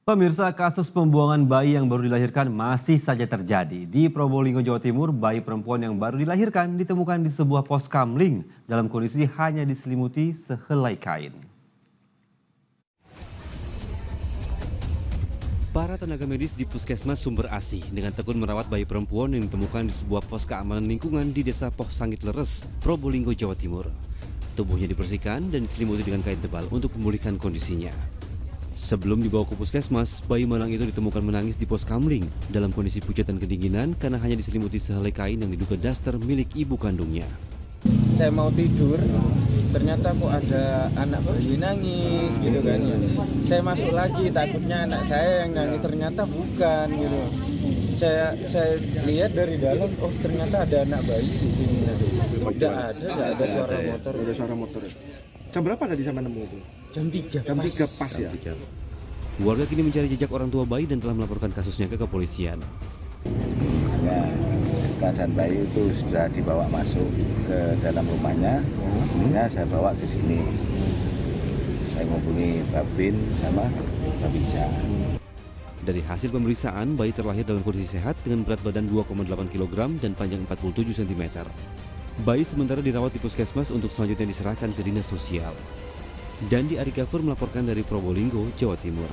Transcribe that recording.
Pemirsa, kasus pembuangan bayi yang baru dilahirkan masih saja terjadi. Di Probolinggo, Jawa Timur, bayi perempuan yang baru dilahirkan ditemukan di sebuah pos kamling dalam kondisi hanya diselimuti sehelai kain. Para tenaga medis di Puskesmas Sumber Asih dengan tekun merawat bayi perempuan yang ditemukan di sebuah pos keamanan lingkungan di Desa Poh Sangit Leres, Probolinggo, Jawa Timur. Tubuhnya dibersihkan dan diselimuti dengan kain tebal untuk memulihkan kondisinya. Sebelum dibawa ke puskesmas, bayi malang itu ditemukan menangis di pos kamling dalam kondisi pucat dan kedinginan karena hanya diselimuti sehelai kain yang diduga daster milik ibu kandungnya. Saya mau tidur, ternyata kok ada anak bayi nangis gitu kan. Saya masuk lagi, takutnya anak saya yang nangis, ternyata bukan gitu. Saya lihat dari dalam, oh ternyata ada anak bayi di sini. Tidak ada suara motor. Ada suara motor. Jam berapa tadi sampai nemu itu? Jam 3. Jam 3 pas ya. Warga kini mencari jejak orang tua bayi dan telah melaporkan kasusnya ke kepolisian. Ya, keadaan bayi itu sudah dibawa masuk ke dalam rumahnya, sehingga saya bawa ke sini. Saya menghubungi Babin sama Babinsa. Dari hasil pemeriksaan, bayi terlahir dalam kondisi sehat dengan berat badan 2,8 kg dan panjang 47 cm. Bayi sementara dirawat di puskesmas untuk selanjutnya diserahkan ke dinas sosial. Dandi Arikafur melaporkan dari Probolinggo, Jawa Timur.